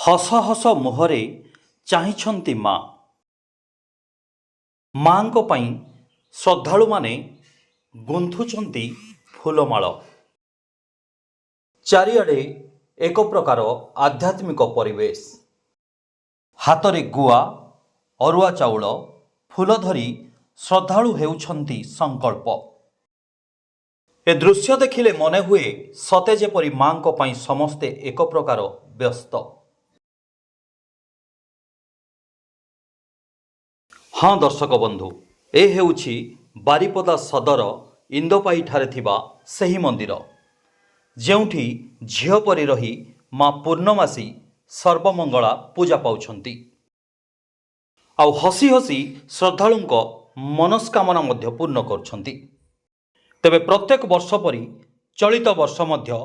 हस हस मुहरे चाहिछंती माँ माँ को पई श्रद्धालु माने गुंथुछंती फूलमाल। चारिआडे एक प्रकार आध्यात्मिक परिवेश। हातरे गुआ अरुआ चाउल फूल धरी श्रद्धालु हेउछंती संकल्प। ए दृश्य देखिले मने हुए सते जेपरि माँ को पई समस्ते एक प्रकार व्यस्त। हाँ दर्शक बंधु, ए हेउछि बारिपदा सदर इंदोपाई ठारे थिबा सही मंदिर जेउठी झियो परी रही माँ पूर्णमासी सर्वमंगला पूजा पाउछंती आउ हसी हसी श्रद्धालुंक मनस्कामना मध्य पूर्ण करुछंती। तेबे प्रत्येक वर्ष परी चलित वर्ष मध्य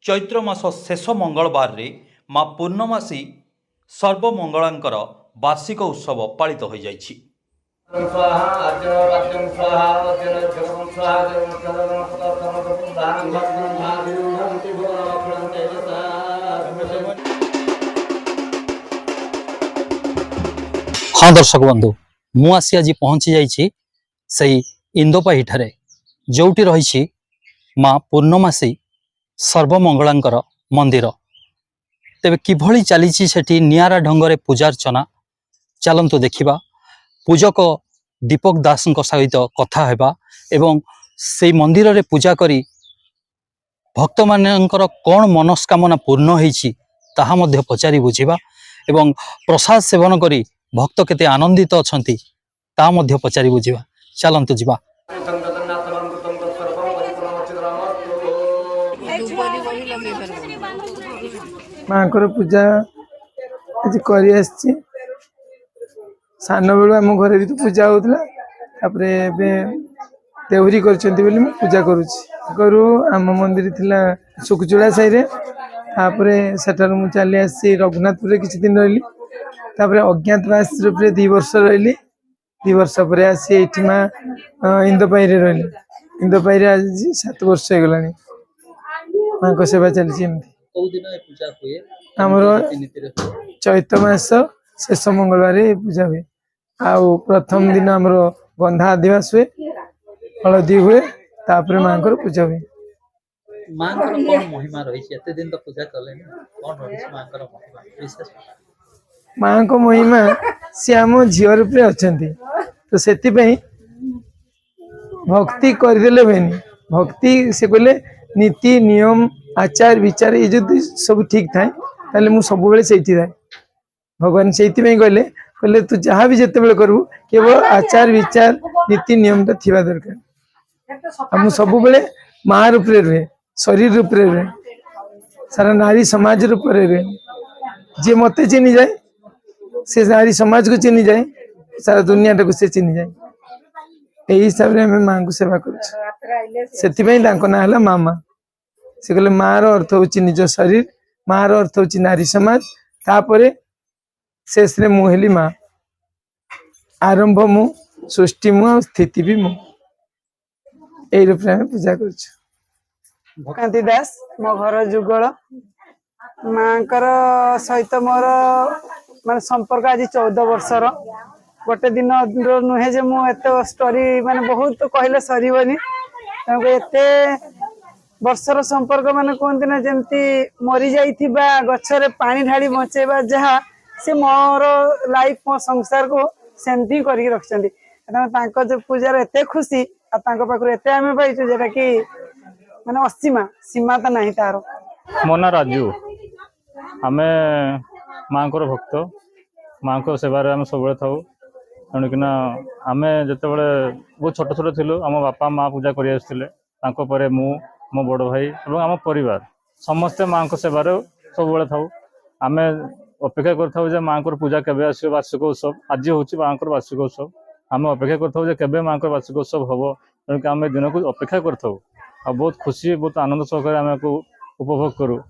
चैत्र मास शेष मंगलवार रे माँ पूर्णमासी सर्वमंगलांकर वार्षिक उत्सव पालित हो जाइछि। हाँ दर्शक बंधु, मु आसी आज पहुंची जाइछि सही इंदोपाई ठारे जोटी रही माँ पूर्णमासी सर्वमंगलांकर मंदिर। तेबे किभली चलीछि सेठी नियारा ढंगरे पूजार्चना चलंतु देखिबा। पूजक दीपक दास सहित कथा हेबा एवं से मंदिर रे पूजा करी भक्त मानकर कौन मनस्कामना पूर्ण होईछि ताहा मध्य पचारि बुझिबा एवं प्रसाद सेवन करी भक्त केते आनंदित अछंती ता मध्य पचारि बुझिबा। चलंतु जिबा। माँ पूजा आज कर सान बेलू आम घर भी तो पूजा होता देवरी कर पूजा करूँ आम मंदिर थिला सुखचूड़ा साई सेठार मु चली आसी रघुनाथपुर किसी दिन रही अज्ञातवास रूप से 2 वर्ष रही 2 वर्ष पर आसी ये माँ इंदोपाई रही इंदोपाई आज 7 वर्ष हो गला माँ को सेवा चलती आमर चैत्र मास शेष मंगलवार पूजा हुए आउ प्रथम दिन आमर बंधा आदिवास हुए हलदी हुए तापर माँ पूजा हुए। माँ को महिमा सी आम झील रूप अच्छा तो से भक्ति करदे हुए भक्ति से कहले नीति नियम आचार विचार ये जो सब ठीक थाए ताले मु सब बेले सेठी थाए भगवान से कहले कहले तू जहाँ भी जिते बेले करू केवल आचार विचार नीति नियम टा थिबा दरकार। मु सब बेले माँ रूप रे रहे शरीर रूप रे रहे सारा नारी समाज रूप रे रहे जे मते चिनी जाए से नारी समाज को चिनी जाए सारा दुनिया टाक से चिनी जाए यही हिसाब से माँ को सेवा कर ना है मामा से कहले माँ अर्थ हूँ निज शरीर माँ अर्थ हूँ नारी समाज तापर शेष रे मु हेली माँ आरंभ मु सृष्टि मु स्थिति भी मु यही रूप में पूजा कर दास मो घर जुगल माँ सहित मोर मान संपर्क आज 14 वर्षर गोटे दिन नुहे जे मुझे स्टोरी माने बहुत कहले सरबनी एत वर्षर संपर्क माने कहते ना जमती मरी जाइथिबा गछरे पानी ढाली बचेबा जहाँ से मोर लाइफ मो संसार को सेमती करके रखछंती तांको जो पूजार एते खुशी आ तांको पाखरु एते आमे पाइछु जेटा कि माने असीमा सीमा त नाही तारो। मोना राजू आमे माँ को भक्त माँ को सेवार आम सब था तेणुकिना आम जिते बहुत छोट छोट थिलु आम बापा माँ पूजा कर मु मो बड़ भाई और आम परिवार समस्ते माँ को सेवार सब था आम अपेक्षा कर माँ को पूजा केवे आस वार्षिक उत्सव आज हूँ माँ को वार्षिक उत्सव आम अपेक्षा कर माँ को वार्षिक उत्सव हम तेणुक आम दिन को अपेक्षा कर बहुत खुशी बहुत आनंद सहकार आम को उपभोग करूँ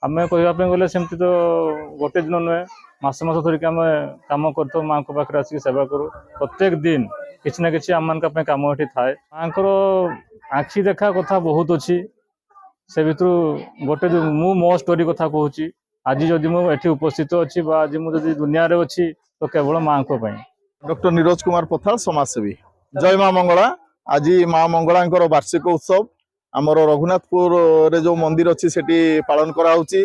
आम कहवाई गले सेमती तो गोटे दिन नुहे मास मास धरिक आम कम कर माँ को पाखे आसिक सेवा करूँ प्रत्येक दिन किसी ना कि आम मान कम ये थाए माँ को आखि देखा कथा बहुत अच्छी से भर गोटे मु मो स्टोरी कथा कहूँ आज जदि मुझे उपस्थित अच्छी आज मुझे दुनिया रे अच्छी तो केवल माँ को पाई। डॉक्टर नीरज कुमार पथाल समाजसेवी। जय माँ मंगला। आज माँ मंगला वार्षिक उत्सव आमर रघुनाथपुर रे जो मंदिर अच्छी सेठी पालन कराउची।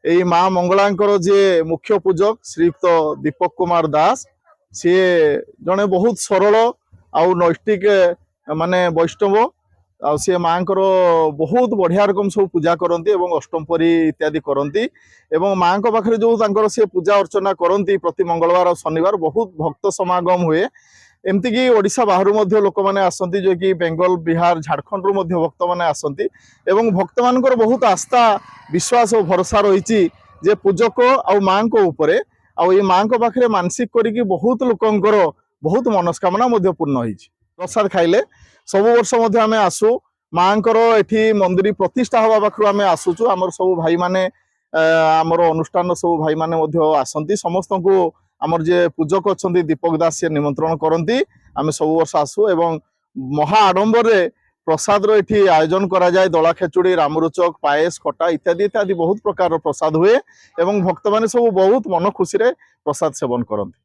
एई माँ मंगला जे मुख्य पूजक श्रीयुक्त दीपक कुमार दास सी जड़े बहुत सरल आउ नैष्टिक माने वैष्णव आ सी माँ बहुत बढ़िया रकम सब पूजा करती अष्टमपरी इत्यादि करती एवं माँ पाखे जो सी पूजा अर्चना करती प्रति मंगलवार और शनिवार बहुत भक्त समागम हुए। एमती कि ओडिशा बाहर लोक मैंने आसती जो कि बेंगल बिहार झारखंड रु भक्त मैंने आसती एवं भक्त मान बहुत आस्था विश्वास और भरोसा रही जे पूजक आ माँ उपरे आ माँ पाखे मानसिक करी बहुत लोकंर बहुत मनस्कामना पूर्ण होती। प्रसाद खाइले सब वर्ष आम आसू माँ एठी मंदिर प्रतिष्ठा हवा पाखु आम आसुचु आमर सब भाई माने आमर अनुष्ठान सब भाई माने आसती समस्त को आमर जे पूजक अच्छा दीपक दास से निमंत्रण करती आम सब वर्ष आसू एवं महा आडंबर प्रसाद एठी आयोजन करा जाए दला खेचुड़ी रामरुचक पायस खटा इत्यादि इत्यादि बहुत प्रकार प्रसाद हुए एवं भक्त माने सब बहुत मन खुशी रे प्रसाद सेवन करती।